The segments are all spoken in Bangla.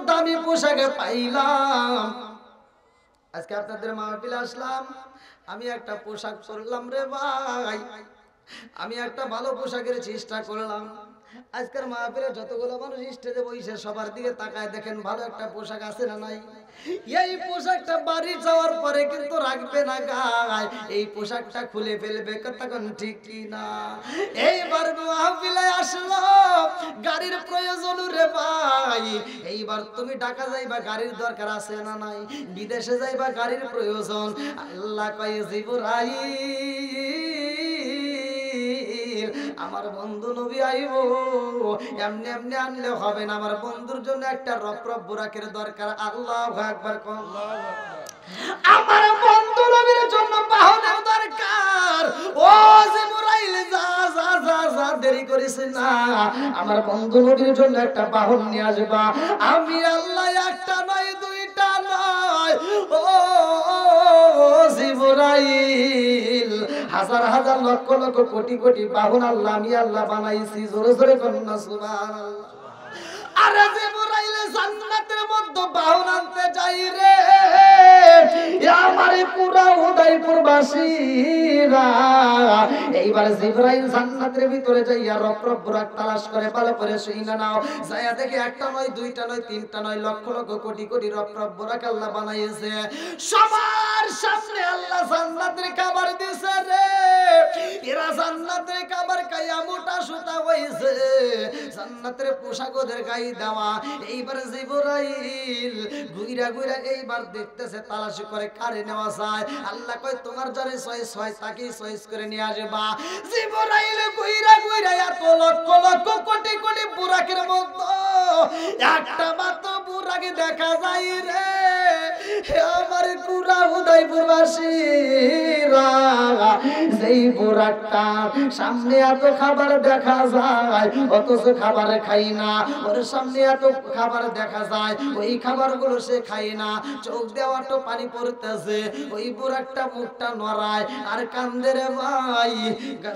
দামি পোশাকে পাইলাম। আজকে আপনাদের মাহফিলে আসলাম, আমি একটা পোশাক পরলাম রে ভাই, আমি একটা ভালো পোশাকের চেষ্টা করলাম। আজকের মাহফিলে যতগুলো মানুষ স্টেজে বসে সবার দিকে তাকায় দেখেন ভালো একটা পোশাক আছে না নাই? এই পোশাকটা বাড়ি যাওয়ার পরে কিন্তু রাখবে না গায়, এই পোশাকটা খুলে ফেলবে, তখন ঠিক কি না? এইবার মাহফিলে আসলো, গাড়ির প্রয়োজন রে ভাই। এইবার তুমি ঢাকা যাইবা, গাড়ির দরকার আছে না নাই? বিদেশে যাইবা, গাড়ির প্রয়োজন। আল্লাহ কয় জিবরাইল, আমার বন্ধু নবী আইব, এমনি এমনি আনলে হবে না, আমার বন্ধুর জন্য একটা রপ্রপ বুরাকের দরকার। আল্লাহু আকবার। আমার বন্ধু নবীর জন্য বাহনের দরকার। ও জিবরাইল, যা যা যা যা, দেরি করিস না, আমার বন্ধু নবীর জন্য একটা বাহন নিয়ে আসবা। আমি আল্লাহ একটা নয়, দুইটা নয়, ও জিবরাইল, হাজার হাজার লক্ষ লক্ষ কোটি কোটি বাহন আল্লাহ, আমি আল্লাহ বানাইছি। জোরে জোরে কন্যা সুবহানাল্লাহ। আরে জিবরাইল জান্নাতের মধ্যে বাহন আনতে যাই রে, আমারে পুরা উদয়পুর বাসীরা। এইবার জিবরাইল জান্নাতের ভিতরে যাইয়া রপ্রপ বুরাক তালাশ করে, ভালো করে শুইনা নাও, যাইয়া দেখে একটা নয়, দুইটা নয়, তিনটা নয়, লক্ষ লক্ষ কোটি কোটি রপ্রপ বুরাক আল্লাহ বানাইছে। সবার সামনে আল্লাহ জান্নাতের খাবার দিছে রে, এরা জান্নাতের খাবার খাইয়া মোটা সুতা হইছে, জান্নাতের পোশাক ওদের গায়ে দেওয়া। এইবার জিবরাইল ঘুইরা ঘুইরা এইবার দেখতেছে, তালাশি করে কারে নেওয়া যায়। আল্লাহ কয় তোমার যারে চয়েস হয় তাকে চয়েস করে নিয়ে আসবা। জিবরাইল ঘুইরা ঘুইরা এত লক্ষ লক্ষ কোটি কোটি বুরাকের মধ্যে একটা মাত্র বুরাকে দেখা যায় রে, আমার পুরা উদয়পুর বাসীরা। যেই বুরাকটা সামনে এত খাবার দেখা যায়, অথচ খাবার খাই না, ওর সামনে এত খাবার দেখা যায়, ওই খাবারগুলো সে খায় না, চোখ দেওয়া তো পানি পড়তেছে, ওই বুরাকটা মুখটা নড়ায় আর কান্দে রে ভাই,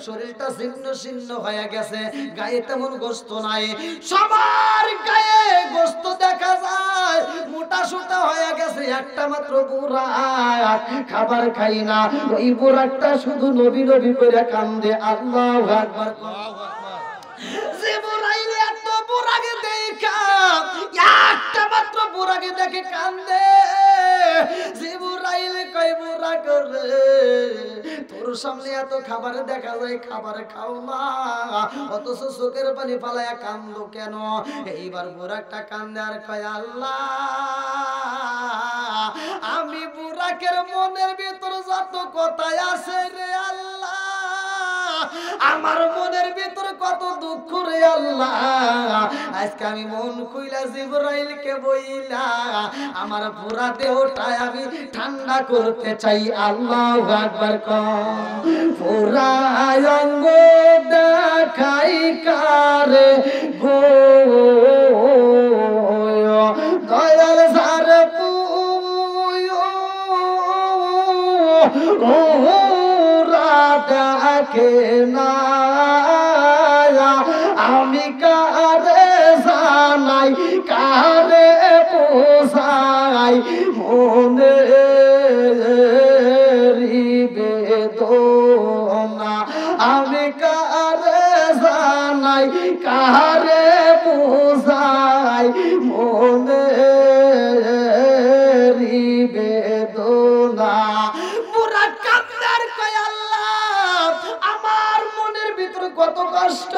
শরীরটা ছিন্ন ছিন্ন হয়ে গেছে, গায়ে তেমন গোস্ত নাই, সবার গায়ে গোস্ত দেখা যায়, মোটা সোটা হয়ে গেছে, একটা মাত্র বুরাক খাবার খাই না, ওই বুরাকটা শুধু নবী নবী করে কান্দে। আল্লাহু আকবার। জিবরাইল এত বুরাকে দেখা, একটা মাত্র বুরাকে দেখে কান্দে। জিবরাইল কয় বুরাক রে, তোর সামনে এত খাবার দেখা যায়, খাবার খাও না, অথচ চোখের পানি ফালায়া কান্দো কেন? এইবার বুরাকটা কান্দে আর কয় আল্লাহ, আমি বুরাকের মনের ভিতর যত কথা আছে রে আল্লাহ, আমার মনের ভিতর কত দুঃখ রে আল্লাহ, আজকে আমি মন কইলা জিবরাইলকে বইলা আমার পুরা দেহটাই আমি ঠান্ডা করতে চাই। আল্লাহু আকবার। পুরা অঙ্গ দেখাই কারে গো, দয়াল সার ডাকে না, আমি কারে জানাই, কারে পোষাই, মনে বেদনা, আমি কারে জানাই, কারে পোষাই, মনে বেদনা। পুরা কান্দার কয় আল্লাহ, আমার মনের ভিতর কত কষ্ট,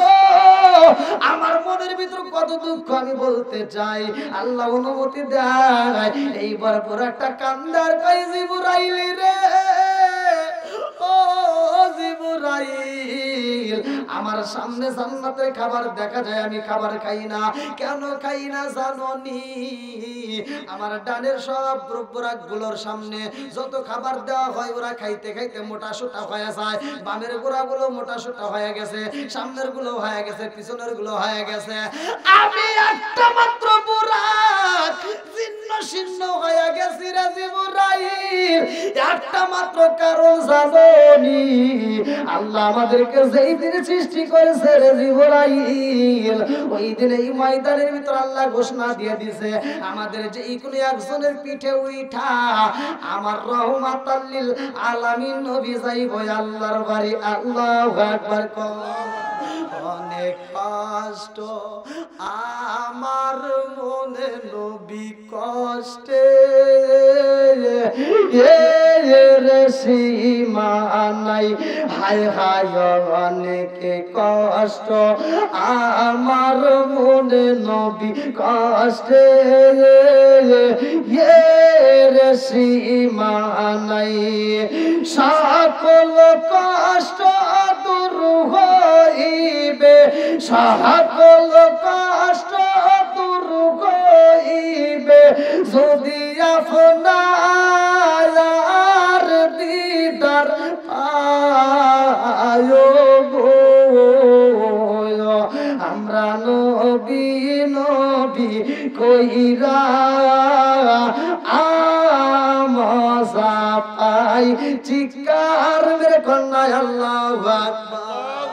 আমার মনের ভিতর কত দুঃখ আমি বলতে চাই, আল্লাহ অনুমতি দেয়। এইবার পুরা একটা কান্দার কয় জিবরাইল রে, ও জিবরাইল, আমার সামনে জান্নাতের খাবার দেখা যায়, আমি খাবার খাই না, কেন খাই না জানোনি? আমার ডানের সব বুরাক গুলোর সামনে যত খাবার দেওয়া হয় ওরা খাইতে খাইতে মোটা সোটা হয়ে যায়, বামের গোড়াগুলো মোটা সোটা হয়ে গেছে, সামনের গুলো হয়ে গেছে, পিছনের গুলো হয়ে গেছে, আমি একটা মাত্র বুরাক ছিন্ন ছিন্ন হয়ে গেছি রে জিবরাইল। একটা মাত্র কারণ জানোনি? আল্লাহ আমাদেরকে যেই দিন সৃষ্টি করেছে রে জিবরাইল। ওই দিন এই ময়দানের ভিতর আল্লাহ ঘোষণা দিয়ে দিছে, আমাদের যে কোনো একজনের পিঠে উঠা আমার রহমাতাল লিল আলামিন নবী যাইব আল্লাহর বাড়ি। আল্লাহু আকবার। অনেক কষ্ট আমার মনে নবী কষ্টে রে সীমা নাই, হায় হায় অনেক কষ্ট আমার মনে নবী কষ্টে রে সীমা নাই। সকল কষ্ট দূর হইবে, সকল কষ্ট দূর হইবে যদি আপনার দিদার পায় গো। আমরা নবী নবী কইরা আমজা পাই, চিৎকার মেরে কন্যা আল্লাহু আকবার।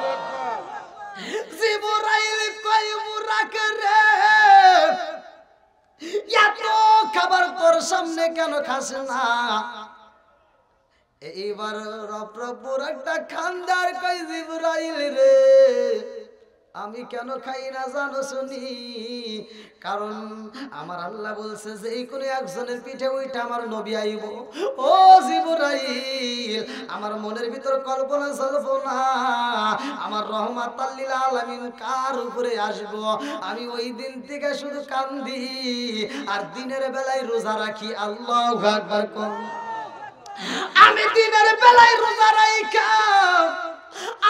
জিবরাইল কই বুরাক রে, এত খাবার তোর সামনে কেন খাস না? এইবার বুরাকটা খানদার কই জিবরাইল রে, আমি কেন খাই না জানো শুনি? কারণ আমার আল্লাহ বলছে যে এই কোন একজনের পিঠে ওইটা আমার নবী আইব। ও জিবরাইল, আমার মনের ভিতর কল্পনা জল্পনা আমার রহমাতাল লিল আলামিন কার উপরে আসব। আমি ওই দিন থেকে শুধু কান্দি আর দিনের বেলায় রোজা রাখি। আল্লাহু আকবার। আমি দিনের বেলায় রোজা রাখা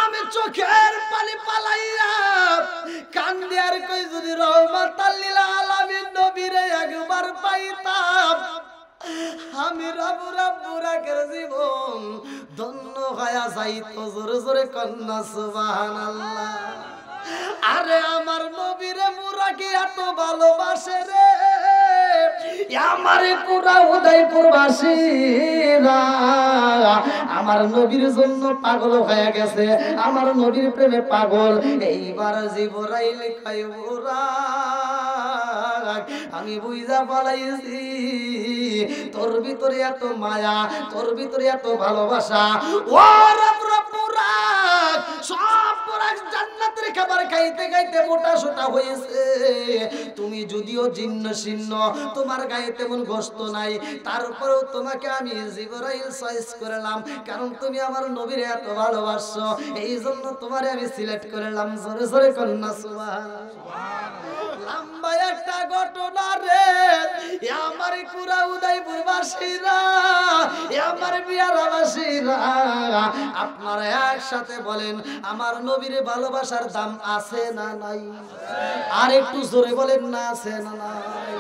আমি চোখের পানি পালাইয়া কান্দি আর কই যদি রহমাতাল লিল আলামিন নবীরে একবার পাইতাম, আমি রাবুরাকের জীবন ধন্য হয়ে যাইতো। জোরে জোরে কন্যা সুবহানাল্লাহ। আরে আমার নবীরে বুরাকি এত ভালোবাসে রে, আমার পুরা উদয়পুরবাসীরা আমার নবীর জন্য পাগল হয়ে গেছে, আমার নবীর প্রেমে পাগল। এইবার জিবরাইল কয় বুরাক, আমি বুঝা পালাইছি তোর ভিতরে এত মায়া, তোর ভিতরে এত ভালোবাসা। ও বুরাক, সব বুরাক জান্নাতের খাবার খাইতে খাইতে মোটা সোটা হয়েছে। তুমি যদিও জিন্ন শীর্ণ, তোমার গায়ে তেমন গোশত নাই, তারপরেও তোমাকে আমি জিবরাইল চয়েস করলাম, কারণ তুমি আমার নবীর এত ভালোবাসো, এই জন্য তোমারে আমি সিলেক্ট করলাম। জোরে জোরে কন্যা সুবহানাল্লাহ। লম্বা একটা ঘটনা রে, আমার পুরা উদয়পুরবাসীরা, আমার বিয়ারাবাসীরা, আপনারা একসাথে বলেন আমার নবীর ভালোবাসার দাম আছে না নাই? আর একটু জোরে বলেন না আছে না নাই?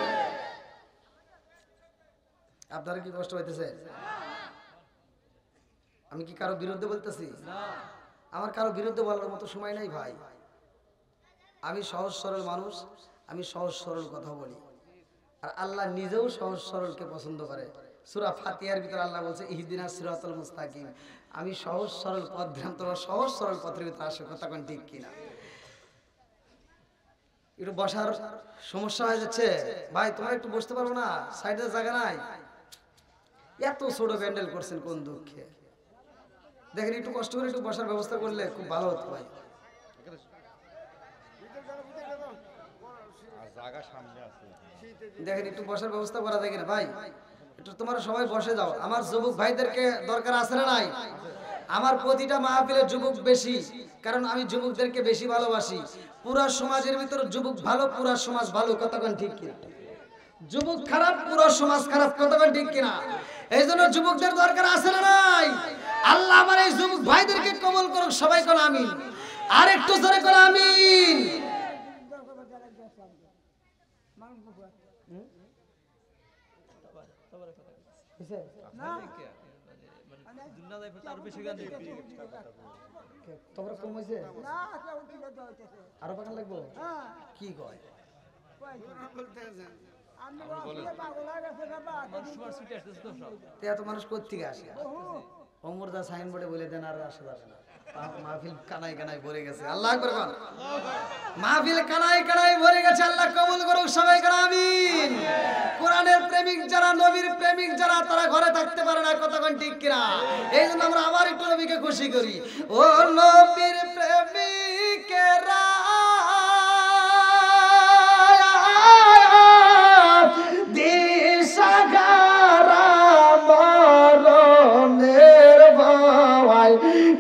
আপনারা কি কষ্ট হইতেছে? আমি কি কারো বিরুদ্ধে বলতেছি? আমার কারো বিরুদ্ধে বলার মতো সময় নাই ভাই। আমি সহজ সরল মানুষ, আমি সহজ সরল কথা বলি, আর আল্লাহ নিজেও সহজ সরলকে পছন্দ করে। সূরা ফাতিহার ভিতর আল্লাহ বলছে ইহদিনাস সিরাতাল মুস্তাকিম, আমি সহজ সরল পথ দিলাম, তোমরা সহজ সরল পথের ভিতরে আসো। কথা কোন ঠিক কিনা? একটু বসার সমস্যা হয়ে যাচ্ছে ভাই, তোমরা একটু বসতে পারবো না? সাইডে জায়গা নাই? এত ছোট প্যান্ডেল করছেন কোন দুঃখে? দেখেন একটু কষ্ট করে একটু বসার ব্যবস্থা করলে খুব ভালো হতো ভাই। দেখেন একটু বসার ব্যবস্থা করা যায় কিনা ভাই? একটু তোমরা সবাই বসে যাও। আমার যুবক ভাইদেরকে দরকার আছে না নাই? আমার প্রতিটা মাহফিলে যুবক বেশি, কারণ আমি যুবকদেরকে বেশি ভালোবাসি। পুরা সমাজের ভিতর যুবক ভালো, পুরা সমাজ ভালো। কতক্ষণ ঠিক কিনা? যুবক খারাপ, পুরো সমাজ খারাপ। কতক্ষণ ঠিক কিনা? এই জন্য যুবকদের দরকার আছে না নাই? আল্লাহ আমার এই যুবক ভাইদেরকে কবুল করুক। সবাই কোন আমিন। আর একটু জোরে কোন আমিন। তোমরা কম হয়েছে? আরো বাগান লাগবো? কি কয়? এত মানুষ কোথেকে আসে? অমরদা সাইনবোর্ডে বলে দেন আর আসা যাবে না। মাহফিল কানায় কানায় ভরে গেছে। আল্লাহ আকবার বল। মাহফিল কানায় কানায় ভরে গেছে। আল্লাহ কবুল করুক সবাই করে আমিন। কোরআনের প্রেমিক যারা, নবীর প্রেমিক যারা, তারা ঘরে থাকতে পারে না, কতক্ষণ ঠিক কিনা? এই জন্য আমরা আবার একটু নবীকে খুশি করি। ও নবীর প্রেমিকেরা দিশাহারা মরণের ভয়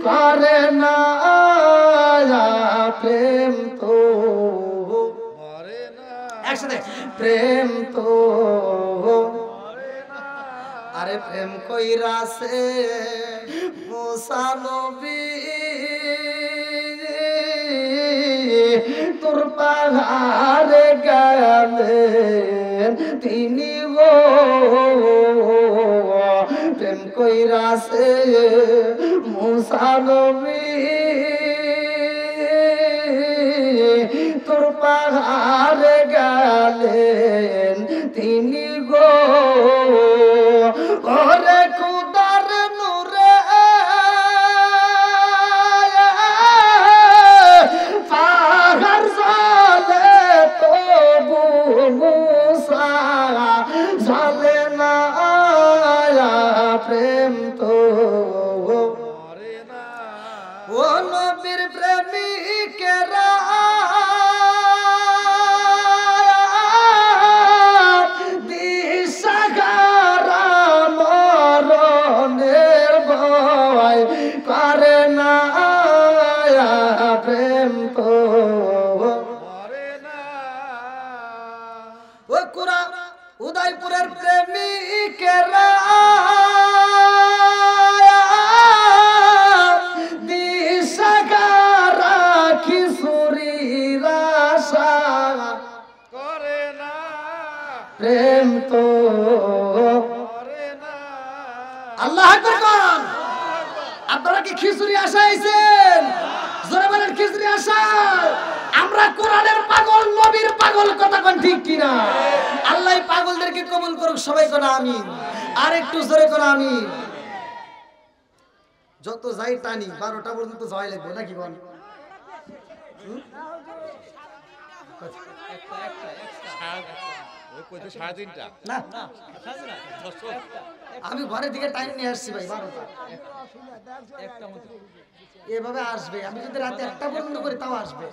করে না প্রেম তো মরে না। একসাথে প্রেম তো আরে প্রেম কইরাছে মুসা নবী তোর পাহাড়ে গেলেন তিনি গো প্রেম কইরাছে মুসা নবী তোর পাহাড়ে গেলেন তিনি গো ওরে খুদার নূরে পাহাড় জ্বলে তবু মুসা জ্বলে না প্রেম তো মরে না। ও নবীর প্রেমিকেরা দিশাহারা মরণের ভয় করে না প্রেম তো মরে না। ও কুরা উদয়পুরের প্রেমিকেরা দিশাহারা খিচুড়ির আশা করে না প্রেম তো মরে না। আল্লাহ আকবার বল। আপনারা কি খিচুড়ি আশা আইছেন? জোরে বলেন খিচুড়ি আশা। আমরা কোরআনের পাগল, নবীর পাগল, কথা কোন ঠিক কিনা? আল্লাহ পাগলদেরকে কবুল করুক সবাই কোন আমিন। আর একটু জোরে কোন আমিন। যত যাই টানি 12টা পর্যন্ত যাওয়াই লাগবে নাকি বল? না আমি ঘরের দিকে টাইম নিয়ে আসছি ভাই 12টা এভাবে আসবে। আমি যদি রাতে 1টা পর্যন্ত করি তাও আসবে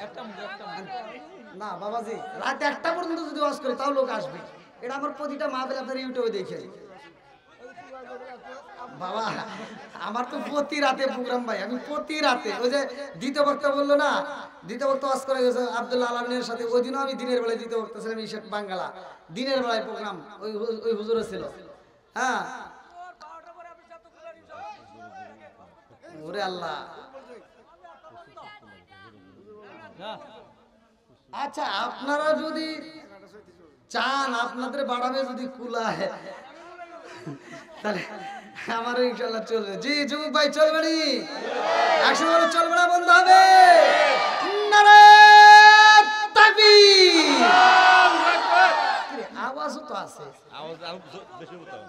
না বাবাজি। রাতে 1টা পর্যন্ত যদি ওয়াজ করি তাও লোক আসবে। এটা আমার প্রতিটা মাহফিল আপনার ইউটিউবে দেখে বাবা। আমার তো প্রতি রাতে প্রোগ্রাম ভাই। আমি প্রতি রাতে ওই যে দ্বিতীয় বক্তা বললো না, দ্বিতীয় বক্তা ওয়াজ করে গেছে আব্দুল্লাহ আলমিনের সাথে, ওই দিনও আমি দিনের বেলায় দ্বিতীয় বক্তা ছিলাম ইশাক বাঙ্গালা। দিনের বেলায় প্রোগ্রাম ওই হুজুরে ছিল। হ্যাঁ ওরে আল্লাহ। আচ্ছা আপনারা যদি চান আপনাদের বাড়াবে যদি কুলায় তাহলে আমারও ইনশাআল্লাহ চলবে। জি যুবক ভাই চলবে নি? একসাথে চলবে না বন্ধ হবে? নারায়ে তাকবীর। আওয়াজও তো আছে, আওয়াজ বেশি হতে হবে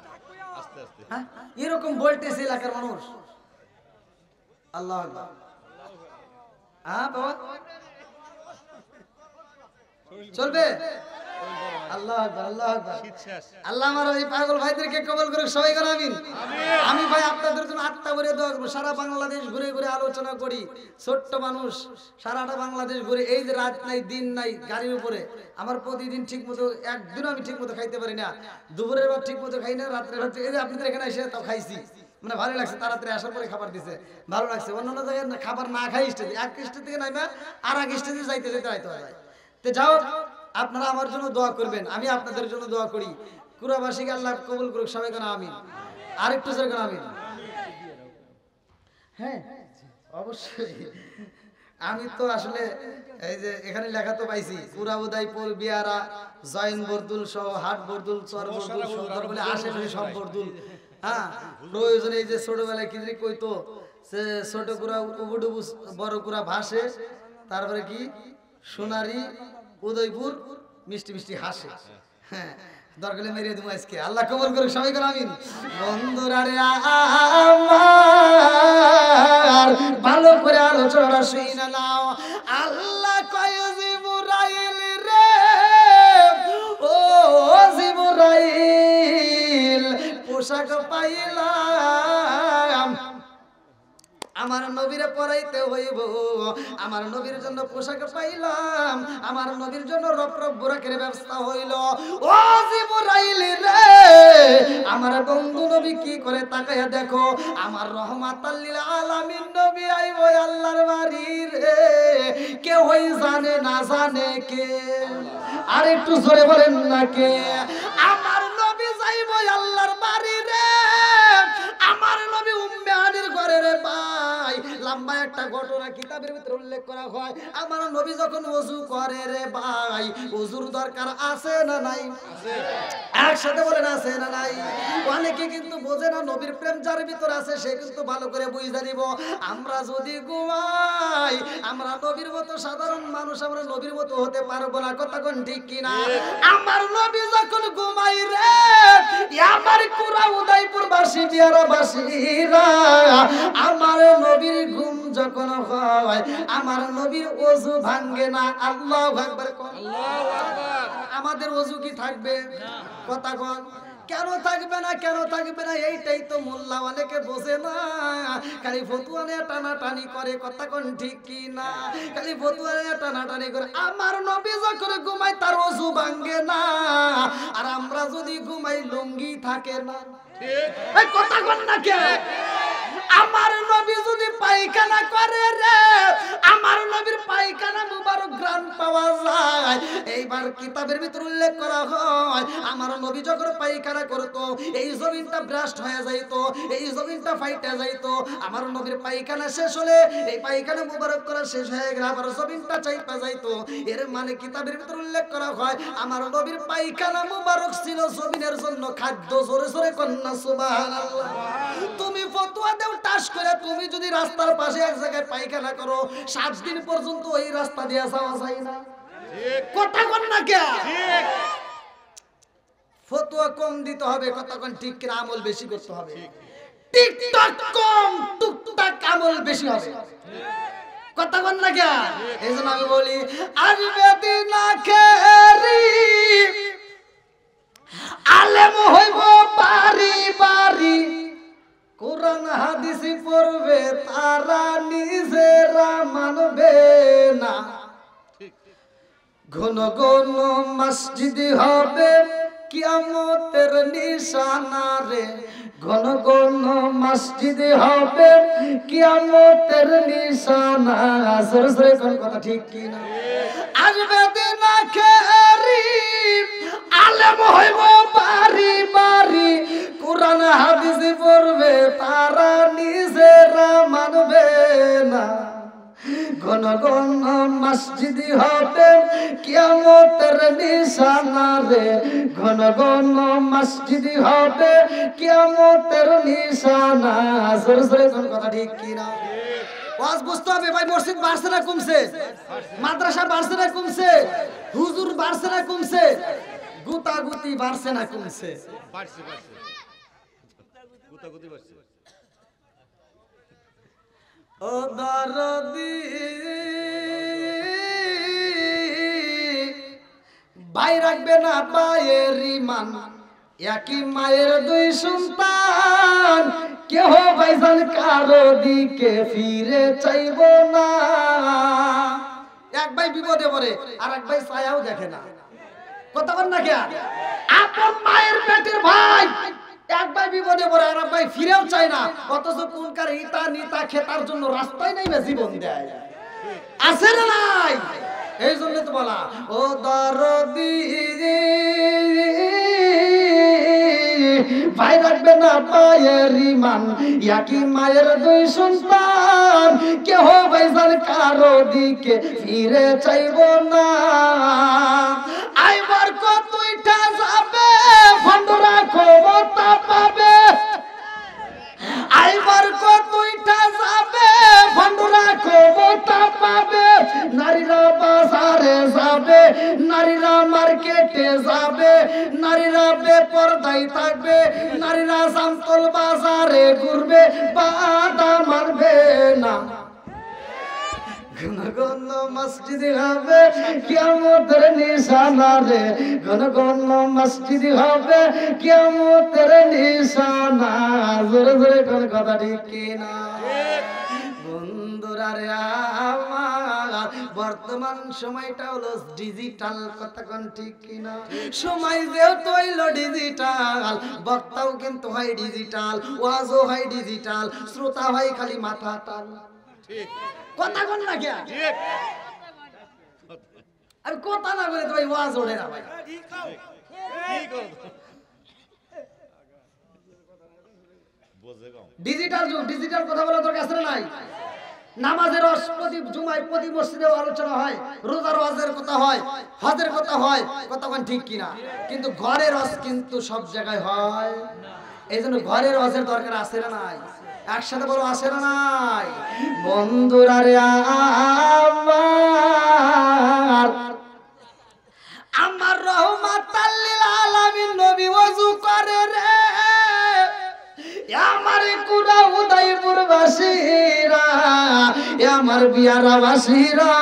আস্তে আস্তে। হ্যাঁ এরকম ভোল্টেজ এলাকার মানুষ। আল্লাহু আকবার। হ্যাঁ বাবা চলবে? আল্লাহ আকবার, আল্লাহ আকবার। আল্লাহ আমার এই পাগল ভাইদেরকে কবুল করুক সবাই করে আমিন। আমি ভাই আপনাদের জন্য আত্মা ভরে দোয়া করব। সারা বাংলাদেশ ঘুরে ঘুরে আলোচনা করি, ছোট্ট মানুষ সারাটা বাংলাদেশ ঘুরে। এই যে রাত নাই দিন নাই গাড়ির উপরে, আমার প্রতিদিন ঠিক মতো একদিনও আমি ঠিক মতো খাইতে পারি না। দুপুরের ভাত ঠিক মতো খাই না, রাত্রের ভাত। এই যে আপনাদের এখানে এসে তাও খাইছি, মানে ভালো লাগছে। তাড়াতাড়ি আসার পরে খাবার দিছে, ভালো লাগছে। অন্যান্য জায়গায় খাবার না খাই স্টেজে, এক স্টেজ থেকে নাইবা আর এক স্টেজে যাইতে যেতে হয়তো হয়। তো যাও আপনারা আমার জন্য দোয়া করবেন, আমি আপনাদের জন্য দোয়া করি। কুরাবাসীকে আল্লাহ কবুল করুক সবাই কেন আমিন। আরেকটু জোরে কেন আমিন। হ্যাঁ অবশ্যই। আমি তো আসলে এই যে এখানে লেখা তো পাইছি কুরা উদয়পুর বিয়ারা জয়ন বরদুল সহ হাট বরদুল চর বরদুল সদর বলে আশেপাশে সব বরদুল। হ্যাঁ প্রয়োজনে এই যে ছোটবেলায় কি কইতো সে ছোট কুরা উবুডুবু বড় কুরা ভাসে, তারপরে কি সোনারি উদয়পুর মিষ্টি মিষ্টি হাসে। হ্যাঁ দরকারে মেরে দেবো আজকে, আল্লাহ কবুল করুক, সবাই করে আমিন। বন্ধুরা রে আমার ভালো করে আলোচনা শুনে নাও। আল্লাহ কয় জিবরাইল রে, ও জিবরাইল পোশাক পাইলাম, আমার নবীরে পরাইতে হইব, আমার নবীর জন্য পোশাক পাইলাম, আমার নবীর জন্য রপ্রপ বুরাকের ব্যবস্থা হইল। ও জিবরাইল রে, আমার বন্ধু নবী কি করে তাকায়া দেখো, আমার রহমাতাল লিল আলামিন নবী আইব আল্লাহর বাড়ি রে, কে হই জানে না জানে কে, আর একটু জোরে বলেন না কে, আমার নবী যাইব আল্লাহর বাড়ি রে, আমার নবী উম্মে হানির ঘরে রে ভাই। লম্বা একটা ঘটনা কিতাবের ভিতরে উল্লেখ করা হয়, আমার নবী যখন ওযু করে রে ভাই, ওযুর দরকার আছে না নাই? আছে। একসাথে বলেন আছে না নাই? অনেকে কিন্তু বোঝে না, নবীর প্রেম যার ভিতর আছে সে কিন্তু ভালো করে বুঝে নিব। আমরা যদি ঘুমাই, আমরা নবীর মতো সাধারণ মানুষ, আমরা নবীর মতো হতে পারবো না, কথা কোন ঠিক কিনা? আমার নবী যখন ঘুমাই রে, আমার কুরা উদয়পুর বাসী বিয়ারা বাসীরা, আমার নবীর ঘুম যখন হয়, আমার নবীর ওযু ভাঙে না। আল্লাহু আকবার, আল্লাহু আকবার। আমাদের ওযু কি থাকবে? কথা কোন কেন থাকবে না, কেন থাকবে না? এইটাই তো মোল্লা অনেকে বোঝে না, খালি ফতুয়া নিয়ে টানাটানি করে, কথা কোন ঠিক কি না? খালি ফতুয়া নিয়ে টানাটানি করে। আমার নবী যখন ঘুমায় তার ওযু ভাঙে না, আর আমরা যদি ঘুমাই লুঙ্গি থাকে না, এই কথা কোন না কে? আমার নবী যদি পায়খানা করে রে, আমার নবীর পায়খানা মুবারক গ্রান পাওয়া যায়। এইবার কিতাবের ভিতর উল্লেখ করা হয়, আমার নবী যখন পায়খানা করতো এই জমিনটা ব্রাস্ট হয়ে যাইতো, এই জমিনটা ফাইটে যাইতো। আমার নবীর পায়খানা শেষ হলে এই পায়খানা মুবারক করা শেষ হয়ে গেলে আবার জমিনটা চাইপা যাইতো। এর মানে কিতাবের ভিতর উল্লেখ করা হয়, আমার নবীর পায়খানা মুবারক ছিল জমিনের জন্য খাদ্য। জোরে জোরে কন্যা সুবহানাল্লাহ। তুমি ফতোয়া দাও টাস করে, তুমি যদি রাস্তার পাশে এক জায়গায় পায়খানা করো 7 দিন পর্যন্ত ওই রাস্তা দিয়ে যাওয়া যায় না, ঠিক কথা কোন না কে? ঠিক। ফতোয়া কম দিতে হবে, কথা কোন ঠিক কিনা? আমল বেশি করতে হবে, টিকটক কম টুকটাক আমল বেশি হবে, কথা কোন না কে? এইজন্য আমি বলি, আসবে দিন আখেরি আলেম হইব বাড়ি বাড়ি, কোরআন হাদিস পড়বে তারা নিজেরা মানবে না, ঘন ঘন মসজিদ হবে কিয়ামতের নিশানা রে, ঘন ঘন মসজিদ হবে কিয়ামতের নিশানা। জোরে জোরে কোন কথা ঠিক কি না? আসবে দিন আখেরি আলেম হইব বাড়ি বাড়ি, কোরআন হাদিস পড়বে তারা নিজেরা মানবে না, ঘন ঘন মসজিদ হবে কিয়ামতের নিশানা রে, ঘন ঘন মসজিদ হবে কিয়ামতের নিশানা। জোরে জোরে কোন কথা ঠিক কি না? ওয়াজ বুঝতে হবে ভাই। মসজিদ বাড়ছে না কমছে? মাদ্রাসা বাড়ছে না কমছে? হুজুর বাড়ছে না কমছে? গুতাগুতি বাড়ছে না কমছে? বাড়ছে, বাড়ছে, গুতাগুতি বাড়ছে। ও দরদি ভাই রাখবে না পায়ের ইমান, একই মায়ের 2 সন্তান, কেহ ভাইজান কারো দিকে ফিরে চাইব না। এক ভাই বিপদে পড়ে আর এক ভাই ছায়াও দেখে না, কথা বল না কে? আপন মায়ের পেটের ভাই এক ভাই বিপদে পড়ে আর এক ভাই ফিরেও চায় না, অথচ কোনকার ইটা নিতা খেতার জন্য রাস্তায় নাই জীবন দেয়, আছে না নাই? এই জন্য তো বলা, ও দরদি ভাই রাখবে না পায়ের ইমান, একই মায়ের 2 সন্তান, কেহ ভাইজান কারো দিকে ফিরে চাইব না। আইবার কতইটা যাবে ভণ্ডরা ক্ষমতা পাবে, আইবার কতইটা যাবে ভণ্ডরা ক্ষমতা পাবে, নারীরা বাস বাজারে যাবে, নারীরা মার্কেটে যাবে, নারীরা বেপরদাই থাকবে, নারীরা জামতল বাজারে ঘুরবে, বাধা মারবে না। ঘন ঘন মসজিদ হবে কিয়ামতের নিশানা রে, ঘন ঘন মসজিদ হবে কিয়ামতের নিশানা। জোরে জোরে কোন কথা ঠিক কিনা? বন্ধুরা রে আমার, বর্তমান সময়টা হলো ডিজিটাল, কথা কোন ঠিক কিনা? সময় যেহেতু হইলো ডিজিটাল, বক্তাও কিন্তু হয় ডিজিটাল, ওয়াজও হয় ডিজিটাল, শ্রোতা হয় খালি মাথা টাল। কথা কোন না কিয়া? আমি কথা না বলে তো ভাই ওয়াজ ওঠে না ভাই। ডিজিটাল যুগ, ডিজিটাল কথা বলা তোর কাছে নাই। নামাজের প্রতি জুমায় প্রতি মসজিদে আলোচনা হয়, রোজার ওয়াজের কথা হয়, হজের কথা হয়, কথা কোন ঠিক কিনা? কিন্তু ঘরের ওয়াজ কিন্তু সব জায়গায় হয়। এই জন্য ঘরের ওয়াজের দরকার আছে না নাই? একসাথে বলো আসে না নাই? বন্ধুরা রে আমার রহমাতাল লিল আলামিন নবী ওযু করে রে, আমার কুড়া উদয়পুর বাসীরা, আমার বিয়ারা বাসীরা,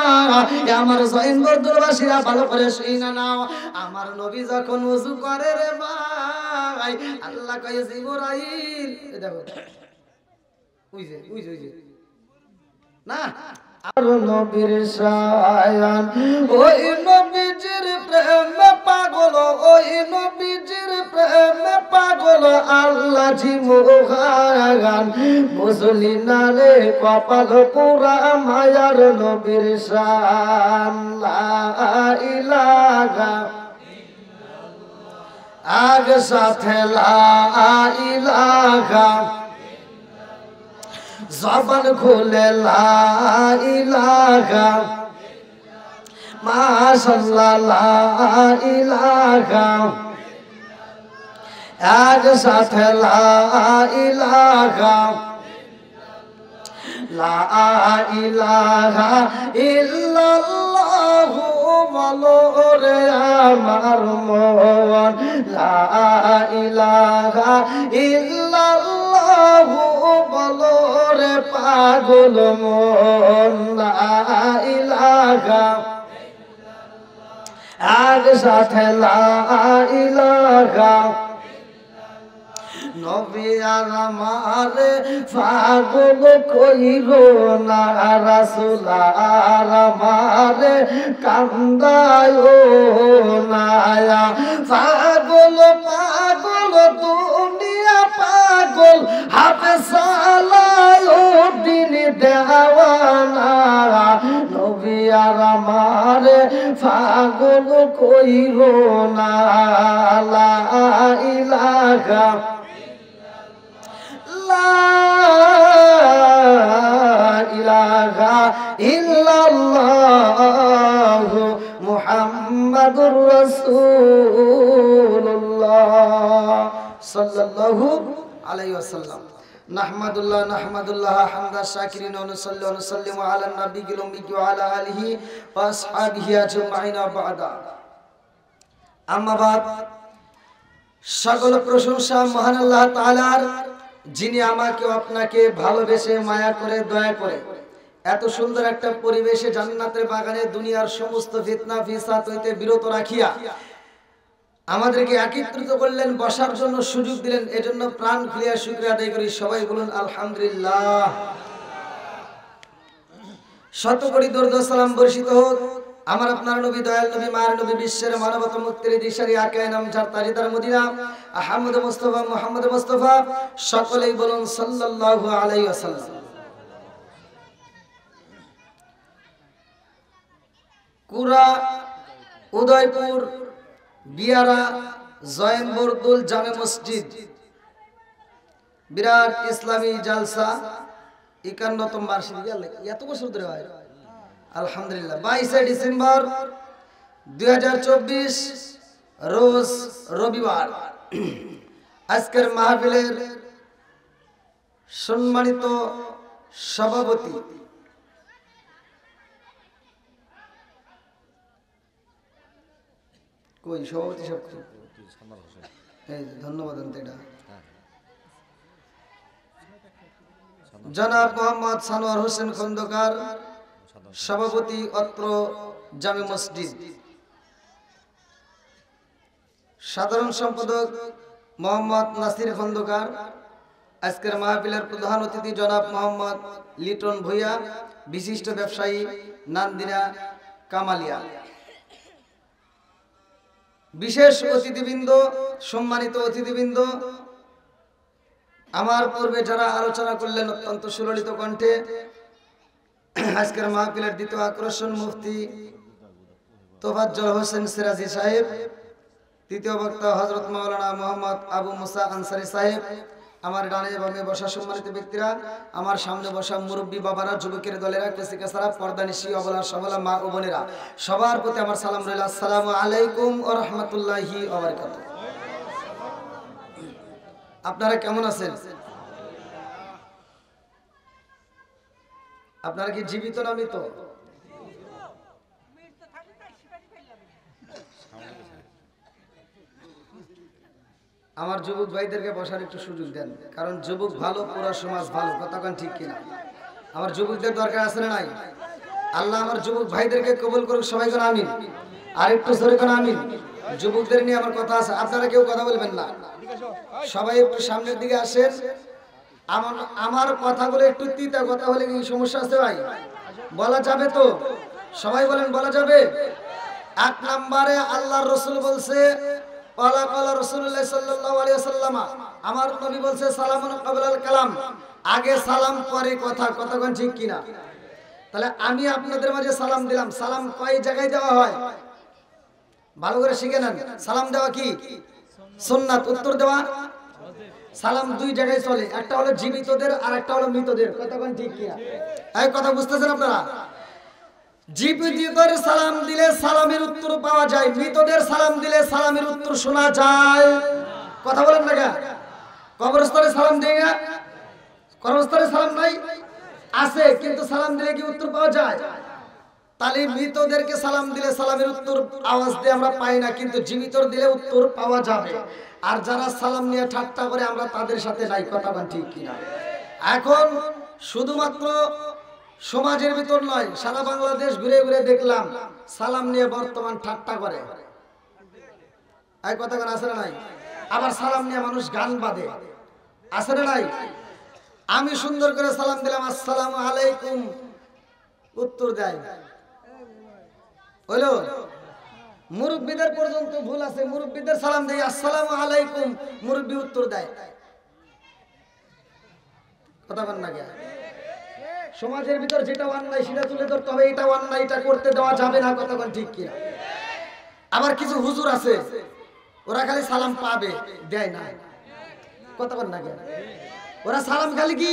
আমার জয়নগর বাসীরা ভালো করে শুইনা নাও। আমার নবী যখন ওযু করে রে ভাই, আল্লাহ কয় জিবরাইল, দেখো না আর নবীর শায়ান, ওই নবীজির প্রেমে পাগল, ওই নবীজির প্রেমে পাগল আল্লাহ জিমুখান। বুঝলি না রে কপাল পুরা মায়ার নবীর শান। লা ইলাহা আগ সাথে লা ইলাহা, জবান খুলে লা ইলাহা, মাশাআল্লাহ লা ইলাহা, এক সাথে লা ইলাহা, লা ইলাহা ইল্লাল্লাহু বলো রে আমার মন, লা ইলাহা ইল্লাল্লাহু বলো রে পাগল মন, লা ইলাহা এক সাথে লা ইলাহা। নবী আমার পাগল কইরো না, রাসূল আমার কান্দায়ো না। পাগল পাগল দুনিয়া পাগল, হাতে সালায়ো দিন দেওয়ানা। নবী আমার পাগল কইরো না, লা ইলাহা ইলাহা ইল্লাল্লাহ মুহাম্মাদুর রাসূলুল্লাহ সাল্লাল্লাহু আলাইহি ওয়াসাল্লাম। নাহমাদুল্লাহ নাহমাদুল্লাহ হামদা শাকিরিন ওয়া নুসাল্লি ওয়া নুসাল্লিমু আলা নাবিয়িল উম্মি ওয়া আলা আলিহি ওয়া আসহাবিহি আজমাইন বা'দা। আম্মা বাদ, সকল প্রশংসা মহান আল্লাহ তাআলার, যিনি আমাকে আপনাকে ভালোবেসে মায়া করে দয়া করে এত সুন্দর একটা পরিবেশে জান্নাতের বাগানে দুনিয়ার সমস্ত ফিতনা ফিসাদ হইতে বিরত রাখিয়া আমাদেরকে একত্রিত করলেন, বসার জন্য সুযোগ দিলেন। এজন্য প্রাণ খুলিয়া শুকরিয়া আদায় করি। সবাই বলুন আলহামদুলিল্লাহ। শত কোটি দরুদ ও সালাম বর্ষিত হোক আমার আপনার নবী, দয়াল নবী, মায়ের নবী, বিশ্বের মানবতা মুক্তির দিশারি আকায়ে নামজার তাজদার মদিনা আহমদ মুস্তাফা মুহাম্মদ মুস্তাফা, সকলেই বলুন সাল্লাল্লাহু আলাইহি ওয়াসাল্লাম। কুরা, উদয়পুর, বিয়ারা, জয়নবরদুল জামে মসজিদ, বিরাট ইসলামী জালসা 51তম বার্ষিকী। এত বছর ধরে হয় আলহামদুলিল্লাহ। 22 ডিসেম্বর 2024 রোজ রবিবার। আজকের মাহফিলের সম্মানিত সভাপতি কই সভাপতি সাহেব? এই ধন্যবাদ। জনাব মোহাম্মদ সানোয়ার হোসেন খন্দকার, সভাপতি অত্র জামে মসজিদ। সাধারণ সম্পাদক মোহাম্মদ নাসির খন্দকার। আজকের মাহফিলের প্রধান অতিথি জনাব মোহাম্মদ লিটন ভূঁইয়া, বিশিষ্ট ব্যবসায়ী, নান্দিনা কামালিয়া। বিশেষ অতিথিবৃন্দ, সম্মানিত অতিথিবৃন্দ, আমার পূর্বে যারা আলোচনা করলেন অত্যন্ত সুললিত কণ্ঠে, আজকের মাহফিলের দ্বিতীয় আকর্ষণ মুফতি তোফাজ্জল হোসেন সিরাজি সাহেব, তৃতীয় বক্তা হযরত মাওলানা মোহাম্মদ আবু মুসা আনসারী সাহেব, আমার ডানে বামে বসা সম্মানিত ব্যক্তিরা, আমার সামনে বসা মুরব্বী বাবারা, যুবকের দলেরা, কেসিকাসারা, পর্দানিশী, অবলা সবলা মা ও বোনেরা, সবার প্রতি আমার সালাম রইল। আসসালামু আলাইকুম ওয়া রাহমাতুল্লাহি ওয়া বারাকাতুহু। আপনারা কেমন আছেন? আপনারা কি জীবিত না মৃত? আমার যুবক ভাইদেরকে বসার একটু সুযোগ দেন, কারণ যুবক ভালো, পুরো সমাজ ভালো। কতক্ষণ ঠিক কিনা? আমার যুবকদের দরকার আছে না নাই? আল্লাহ আমার যুবক ভাইদেরকে কবুল করুক, সবাই কোন আমিন। আর একটু জোরে কোন আমিন। যুবকদের নিয়ে আমার কথা আছে, আপনারা কেউ কথা বলবেন না, সবাই একটু সামনের দিকে আসেন। আমার কথাগুলো একটু তিতা কথা হলে কি সমস্যা আছে ভাই? বলা যাবে তো? সবাই বলেন বলা যাবে। এক নম্বরে আল্লাহর রাসূল বলছে, ক্বালা ক্বালা রাসূলুল্লাহ সাল্লাল্লাহু আলাইহি ওয়াসাল্লাম, আমার নবী বলছে সালামুন ক্বাবলাল কালাম, আগে সালাম পরে কথা। কতক্ষণ ঠিক কিনা? তাহলে আমি আপনাদের মাঝে সালাম দিলাম, সালাম কয় জায়গায় দেওয়া হয় ভালো করে শিখে নেন। সালাম দেওয়া কি সুন্নাত, উত্তর দেওয়া সালাম দুই জায়গায় চলে, একটা হলো জীবিতদের আর একটা হলো মৃতদের। কতক্ষণ ঠিক কিনা? এই কথা বুঝতেছেন আপনারা? জীবিতদের সালাম দিলে সালামের উত্তর পাওয়া যায়, মৃতদের সালাম দিলে সালামের উত্তর শোনা যায়। কথা বলেন না কেন? কবরস্থানে সালাম দেই না? কবরস্থানে সালাম নাই? আছে, কিন্তু সালাম দিলে কি উত্তর পাওয়া যায়? তাহলে মৃতদেরকে সালাম দিলে সালামের উত্তর আওয়াজ দিয়ে আমরা পাই না, কিন্তু জীবিতর দিলে উত্তর পাওয়া যাবে। আর যারা সালাম নিয়ে ঠাট্টা করে আমরা তাদের সাথে নাই। কথা বলেন ঠিক কিনা? এখন শুধুমাত্র সমাজের ভিতর নয়, সারা বাংলাদেশ ঘুরে ঘুরে দেখলাম সালাম নিয়ে বর্তমান ঠাট্টা করে। এই কথা কেন আছে না নাই? আবার সালাম নিয়ে মানুষ গান বাঁধে, আছে না নাই? আমি সুন্দর করে সালাম দিলাম আসসালামু আলাইকুম, উত্তর দেয় হইলো। মুরব্বীদের পর্যন্ত ভুল আছে, মুরব্বীদের সালাম দেয় আসসালামু আলাইকুম, মুরব্বী উত্তর দেয়। কথা বল না কেন? সমাজের ভিতর যেটা অন্যায় সেটা তুলে ধরতে হবে, এটা অন্যায়, এটা করতে দেওয়া যাবে না। কথা বল ঠিক কিনা? আবার কিছু হুজুর আছে, ওরা খালি সালাম পাবে, দেয় না। কথা বল না কেন? ওরা সালাম খালি কি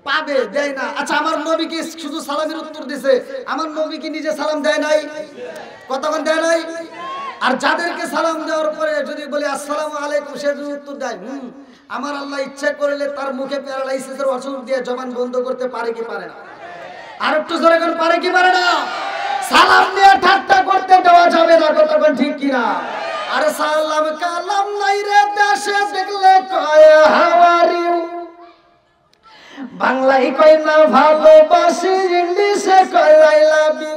পাবে, দেয় না। আচ্ছা, আমার নবী কি শুধু সালামের উত্তর দিছে? আমার নবী কি নিজে সালাম দেয় নাই? কতক্ষণ দেয় নাই? আর যাদেরকে সালাম দেওয়ার পরে যদি বলি আসসালামু আলাইকুম, সে যদি উত্তর দেয় আমার আল্লাহ ইচ্ছা করলে তার মুখে প্যারালাইসিসের ওষুধ দিয়ে জবান বন্ধ করতে পারে কি পারে না? আর একটু জোরে করে পারে কি পারে না? সালাম নিয়ে ঠাট্টা করতে দেওয়া যাবে না। কতক্ষণ ঠিক কিনা? আরে সালাম কালাম নাই রে দেশে, দেখলে কয় হাওয়ারি, বাংলায় কয় না ভালোবাসি, ইংলিশে কয় আই লাভ ইউ।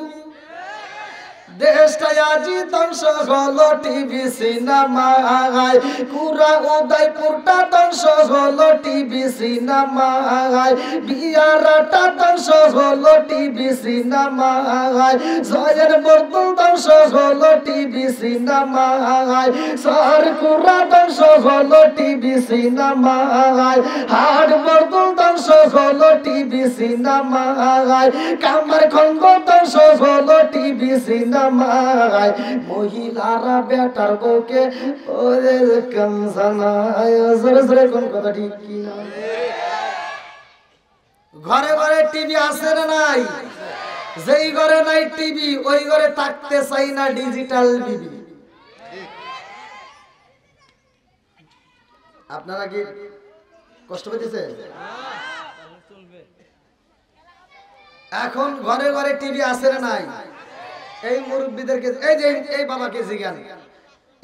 দেশটা আজি ধ্বংস হলো টিভি সিনেমায়, পুরা উদয়পুরটা ধ্বংস হলো টিভি সিনেমায়, বিয়ারাটা ধ্বংস হলো টিভি সিনেমায়, জয়ের বর্দুল ধ্বংস হলো টিভি সিনেমায়, সরকুরা ধ্বংস হলো টিভি সিনেমায়, হাট বর্দুল ধ্বংস হলো টিভি সিনেমায়, কামার খন্ড ধ্বংস হলো টিভি সিনেমায়, মহিলারা বেটার বউকে ওরে কামসানায়। জোরে জোরে কোন কথা ঠিক কিনা? ঘরে ঘরে টিভি আছে না নাই? যেই ঘরে নাই টিভি ওই ঘরে থাকতে চাই না ডিজিটাল বিবি। আপনারা কি কষ্ট পেতেছে? এখন ঘরে ঘরে টিভি আছে না নাই? এই মুরব্বীদেরকে, এই যে এই বাবাকে জিজ্ঞান,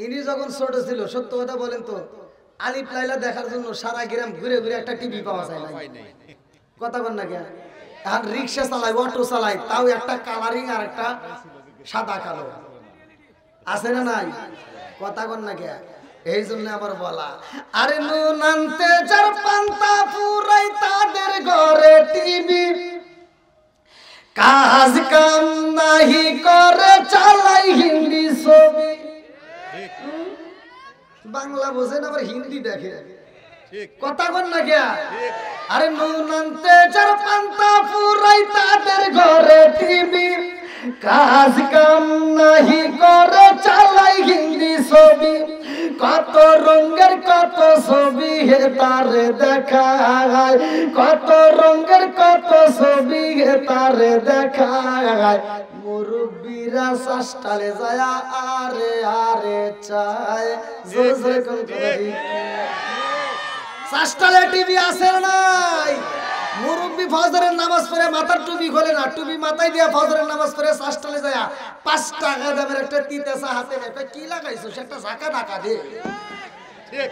ইনি যখন ছোট ছিল, সত্য কথা বলেন তো, আলিফ লাইলা দেখার জন্য সারা গ্রাম ঘুরে ঘুরে একটা টিভি পাওয়া যায় না। কথা বল না কেন? এখন রিক্সা চালায়, অটো চালায়, তাও একটা কালারিং আর একটা সাদা কালো আছে না নাই? কথা বল না কেন? এই জন্য আমার বলা, আরে নুন আনতে যার পান্তা পুরাই তাদের ঘরে টিভি, কাজ কাম নাহি করে চালাই হিন্দি ছবি। বাংলা বোঝেন আবার হিন্দি দেখে, কথা বল না কে? আরে নুন আনতে যার পান্তা পুরাই তাদের ঘরে টিভি, কাজ কাম নাহি করে চালাই হিন্দি ছবি। কত রঙের কত ছবি হে তারে দেখায়, কত রঙের কত ছবি হে তারে দেখায়। মুরব্বীরা শাস্তালে যায় আরে আরে চায়, শাস্তালে টিভি আছে নাই? মুরব্বী ফজরের নামাজ পড়ে মাথার টুপি খোলে না, টুপি মাথায় দিয়া ফজরের নামাজ পড়ে শাস্তালে যায় 5 টাকা দামের একটা তিতেসা হাতে নেয়, কি লাগাইছো সেটা ঝাঁকা ঢাকা দে। ঠিক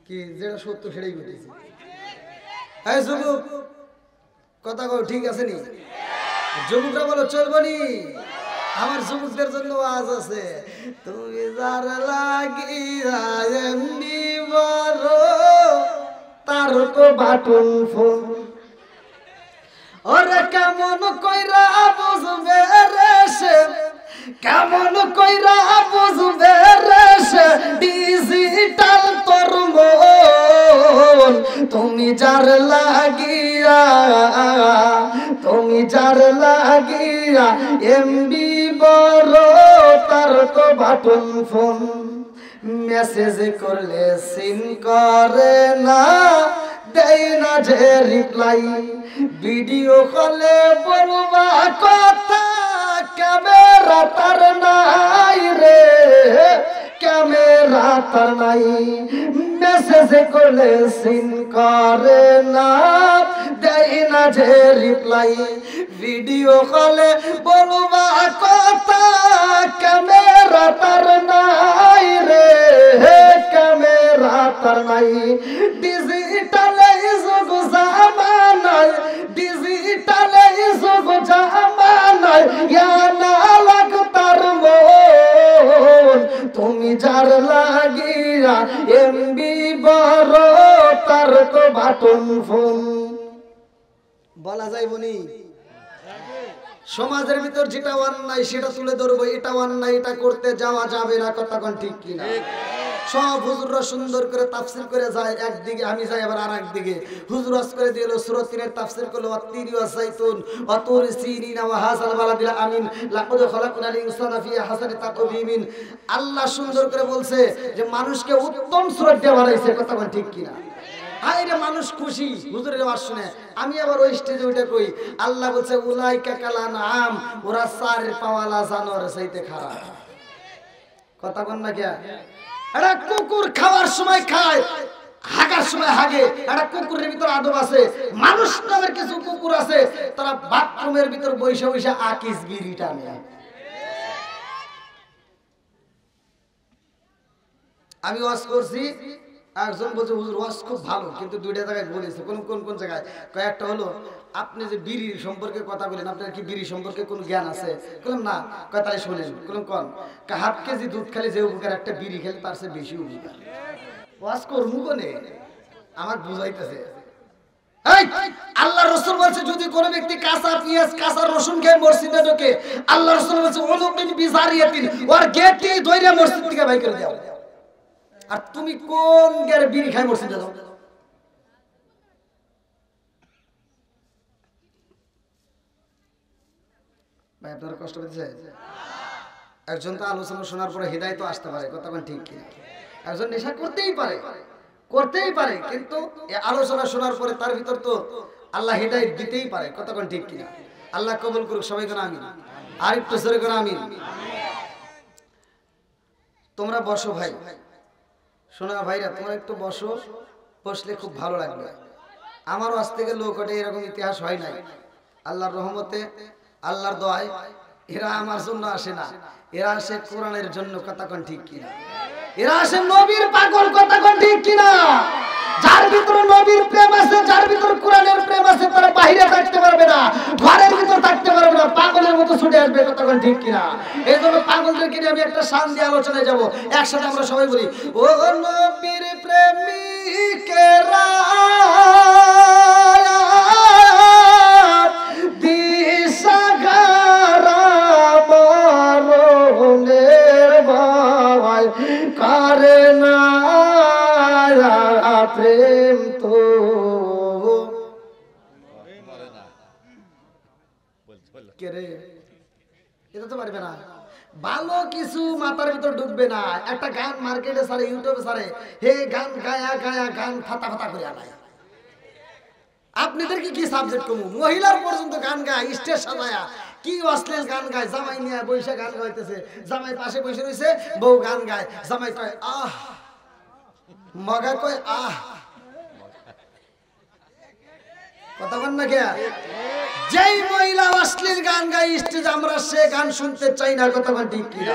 কি যেটা সত্য সেটাই ঘটেছে। এই যুবক কথা কও, ঠিক আছে নি? যুবকরা বলো চলবো নি? আমার যুবকদের জন্য আজ আছে, তুমি যার লাগিয়া এমনি বড় তার তো বাটন ফোন, ওরে কেমন কইরা বুঝবে রে সে, কেমন কইরা বুঝবে রে সে ডিজিটাল তোর মন। তুমি যার লাগিয়া, তুমি যার লাগিয়া এমবি বড় তার তো বাটন ফোন, মেসেজ করলে সিন করে না, দেয় না যে রিপ্লাই, ভিডিও কলে বলবা কথা ক্যামেরা তার নাই রে, ক্যামেরা তার নাই। মেসেজ করলে সিন করে না, দেয় না যে রিপ্লাই, ভিডিও কলে বলবা কথা ক্যামেরা তার নাই রে, ক্যামেরা তার নাই। ডিজিটালে যুগ জামানায়, ডিজিটালে যুগ জামানায় না লাগ তার মন। তুমি যার লাগিয়া এমবি বড় তার তো বাটন ফোন। বলা যায় বনি সমাজের ভিতর যেটা অন্যায় সেটা তুলে ধরবো, এটা অন্যায়, এটা করতে যাওয়া যাবে না। কথা কোন ঠিক কিনা? সব হুজুররা সুন্দর করে তাফসীর করে যায় একদিকে, আমি যাই আবার আর একদিকে। হুজুর আজ করে দিল সূরা ৩ এর তাফসীর করলো ওয়াত্তিরি ওয়াসাইতুন ওয়াতুর সিনিনা ওয়া হাযাল বালাদিল আমিন লাকাদ খালাকনাল ইনসানা ফি আহসানি তাকওয়িমিন। আল্লাহ সুন্দর করে বলছে যে মানুষকে উত্তম সূরা দিয়ে বানাইছে। কথা কোন ঠিক কিনা? আইরে মানুষ খুশি হুজুরের ওয়াজ শুনে। আমি আবার ওই স্টেজে উঠে কই আল্লাহ বলছে উলাইকা কালান আম, ওরা সারের পাওয়ালা জানোয়ারের চাইতে খারাপ। কথা কোন না কিয়া? একটা কুকুর খাওয়ার সময় খায়, হাগার সময় হাগে। একটা কুকুরের ভিতর আদব আছে। মানুষ নামের কিছু কুকুর আছে, তারা বাথরুমের ভিতর বইসা বইসা আকিস বিড়ি টানে। আমি ওয়াজ করছি, একজন বলছে হুজুর ওয়াজ খুব ভালো, কিন্তু দুইটা জায়গায় বলেছে। কোন কোন কোন জায়গায়? কয়েকটা হলো আপনি যে বিড়ির সম্পর্কে কথা বলেন, আপনার কি বিড়ি সম্পর্কে কোনো জ্ঞান আছে? বললাম না। কয় তাহলে শোনেন। বললাম কোন? হাফ কেজি দুধ খেলে যে উপকার একটা বিড়ি খেলে তার চেয়ে বেশি উপকার। ওয়াজ করবো কোনে? আমার বুঝাইতেছে। আল্লাহ রাসূল বলছে যদি কোন ব্যক্তি কাঁচা পেঁয়াজ কাঁচা রসুন খেয়ে মসজিদে ঢোকে, আল্লাহ রাসূল বলছে ওলুকিন বিজারিয়াতিন, ওর গেটটি ধইরা মসজিদ থেকে বাইর করে দাও। আর তুমি কোন গেরে বিড়ি খাই মসজিদে যাও? ভাই আপনারা কষ্ট পেয়েছে? একজন তো আলোচনা শোনার পরে হৃদায়ত আসতে পারে। কথা বলেন ঠিক কি? একজন নেশা করতেই পারে, করতেই পারে, কিন্তু আলোচনা শোনার পরে তার ভিতর তো আল্লাহ হৃদায়ত দিতেই পারে। কথা বলেন ঠিক কিনা? আল্লাহ কবুল করুক। সবাই কোন আমিন। আর একটু জোরে কোন আমিন। তোমরা বসো ভাই, শোনা ভাইরা, তোমরা একটু বসো, বসলে খুব ভালো লাগবে। আমার আজ থেকে লোক ওঠে এরকম ইতিহাস হয় নাই। আল্লাহর রহমতে, আল্লাহর দোয়ায় এরা আমার জন্য আসে না, এরা আসে কোরআনের জন্য। কথা কোন ঠিক কিনা? এরা আসে নবীর পাগল। কথা কোন ঠিক কিনা? যার ভিতরে নবীর প্রেম আছে, যার ভিতরে কোরআনের প্রেম আছে, তারা বাইরে থাকতে পারবে না, ঘরের ভিতর থাকতে পারবে না, পাগলের মতো ছুটে আসবে। কথা কোন ঠিক কিনা? এই জন্য পাগলদেরকে নিয়ে আমি একটা শান দিয়ে আলোচনায় যাবো। একসাথে আমরা সবাই বলি, ও নবীর প্রেমিকেরা দিশাহারা মরণের ভয় করে না প্রেম তো কে রে? এটা তো পারবে না। ভালো কিছু মাথার ভিতর ঢুকবে না। একটা গান মার্কেটে সারে, ইউটিউবে সারে, হে গান গায়া গায়া গান ফাটা ফাটা করে আনায়। আপনাদেরকে কি সাবজেক্ট কমু? মহিলার পর্যন্ত গান গায়, স্টেজ সাজায়া কি অশ্লীল গান গায়। জামাই নিয়ে বৈশা গান গাইতেছে, জামাই পাশে বসে রয়েছে, বউ গান গায়। জামাই কয় আহ, মগা কয় আহ। কথা বল না কে? যেই মহিলা অশ্লীল গান গায় স্টেজ, আমরা সে গান শুনতে চাই না। কথা বল ঠিক কিনা?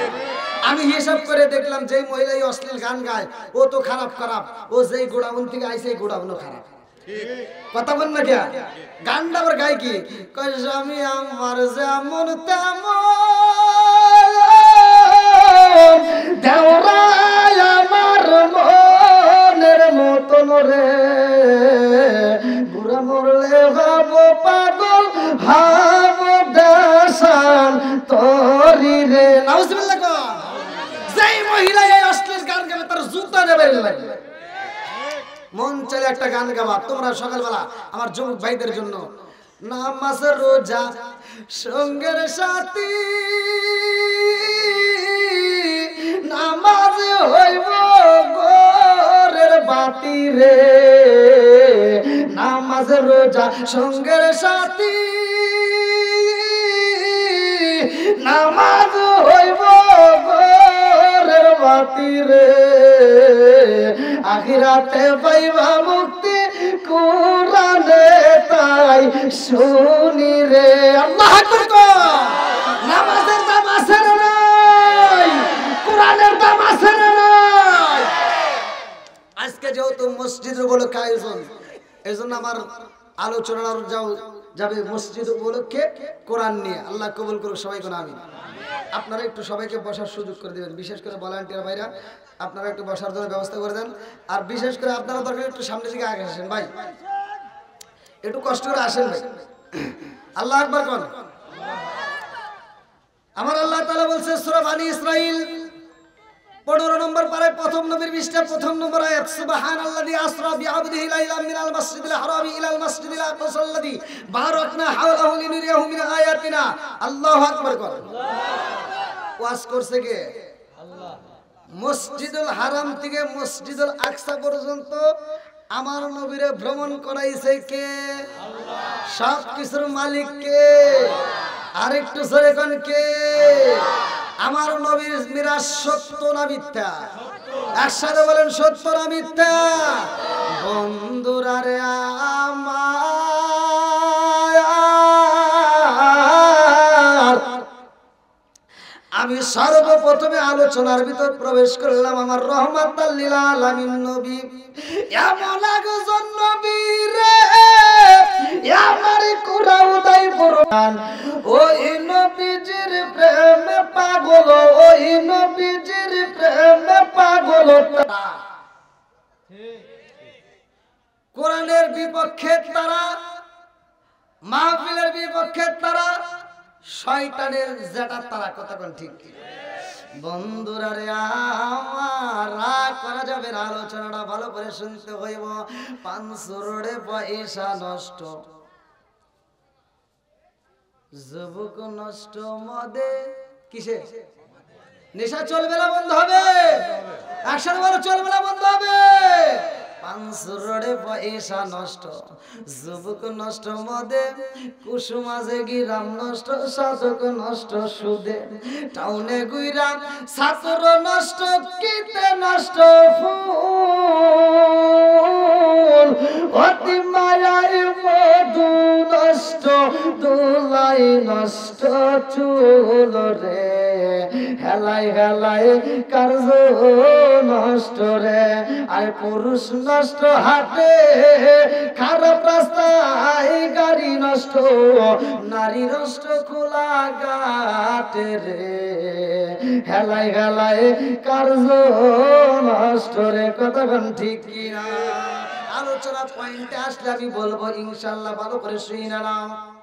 আমি হিসাব করে দেখলাম যেই মহিলা অশ্লীল গান গায় ও তো খারাপ খারাপ, ও যেই গোড়াবন থেকে আইসে এই গোড়াবনও খারাপ। কথা বল না কে? গানটা আবার গায় কি? কয় স্বামী আমার যেমন তেমন, দেওরায় আমার মনের মতন রে, বুড়া মরলে হব পাগল, হব দাসান তরি রে। নাউজুবিল্লাহ কো। যেই মহিলা এই অশ্লীল গান গাবে তার জুতা নেবে লাগবে। মন চলে একটা গান গাবা তোমরা সকালবেলা আমার যুবক ভাইদের জন্য। নামাজ রোজা সঙ্গের সাথী, নামাজ হইব গোরের বাতি রে, নামাজ রোজা সঙ্গের সাথী, নামাজ হইব গোরের বাতি রে, আখিরাতে পাইবা মুক্তি কোরআনে তাই শুনি রে। আল্লাহু আকবার। নামাজের দাম আছে না নাই? কোরআনের দাম আছে না নাই? আজকে যেহেতু মসজিদ উপলক্ষে আয়োজন, এজন্য আমার আলোচনা যাবে মসজিদ উপলক্ষে কোরআন নিয়ে। আল্লাহ কবুল করুক, সবাই কোন আমিন। আপনারা একটু সবাইকে বসার সুযোগ করে দিবেন, বিশেষ করে ভলান্টিয়ার ভাইরা আপনারা একটু বসার জন্য ব্যবস্থা করে দেন। আর বিশেষ করে আপনারা দরকার একটু সামনের দিকে আগে আসেন ভাই, একটু কষ্ট করে আসেন ভাই। আল্লাহু আকবার কোন। আমার আল্লাহ তাআলা বলছে সূরা বানী ইসরাইল 15 নম্বর পারায় প্রথম নবীর পৃষ্ঠা প্রথম নম্বর আয়াত, সুবহানাল্লাযী আসরা বিআবদিহি লাইলাম মিনাল মাসজিদিল হারামি ইলাল মাসজিদিল আকসাল্লাযী বারাকনা হাওলাহু লিনুরিয়াহু মিন আয়াতিনা। আল্লাহু আকবার কোন। ওয়াজ করছে কে? আল্লাহ। মসজিদুল হারাম থেকে মসজিদুল আকসা পর্যন্ত আমার নবীরে ভ্রমণ করাইছে কে? আল্লাহ। সব কিছুর মালিক কে? আরেকটু জোরে কোন কে? আমার নবীর মিরাজ সত্য না মিথ্যা? একসাথে বলেন সত্য না মিথ্যা? বন্ধুরা রে আমার, আমি সর্বপ্রথমে আলোচনার ভিতর প্রবেশ করলাম আমার রহমাতাল লিল আলামিন নবী। এমন একজন নবী রে আমার কুরাউদাই কোরআন, ওই নবীজির প্রেমে পাগল, ওই নবীজির প্রেমে পাগল। কোরআনের বিপক্ষে তারা, মাহফিলের বিপক্ষে তারা, শয়তানের জেটা তারা। কথা কোন ঠিক? বন্ধুরা রে আমার, রাগ করা যাবে না, আলোচনাটা ভালো করে শুনতে হইব। 500 পয়সা নষ্ট, যুবক নষ্ট মদে, কিসে? নেশা চলবে না বন্ধ হবে? একসাথে বলো চলবে না বন্ধ হবে? 500 পয়সা নষ্ট, যুবক নষ্ট মদে, কুসুমাজে গিরাম নষ্ট, সাধক নষ্ট সুদে, টাউনে গুইরাম ছাত্র নষ্ট, কিতে নষ্ট ফুল, ও অতি মায়ায় মধু নষ্ট দোলাই নষ্ট চুল রে হেলাই হেলাই কার্য নষ্ট রে আর পুরুষ নষ্ট হাটে খারাপ রাস্তায় গাড়ি নষ্ট নারী নষ্ট খোলা ঘাটে রে হেলাই হেলাই কার্য নষ্ট রে কতক্ষণ ঠিক কিনা আলোচনা পয়েন্টে আসলে আমি বলবো ইনশাআল্লাহ ভালো করে শুনে নাও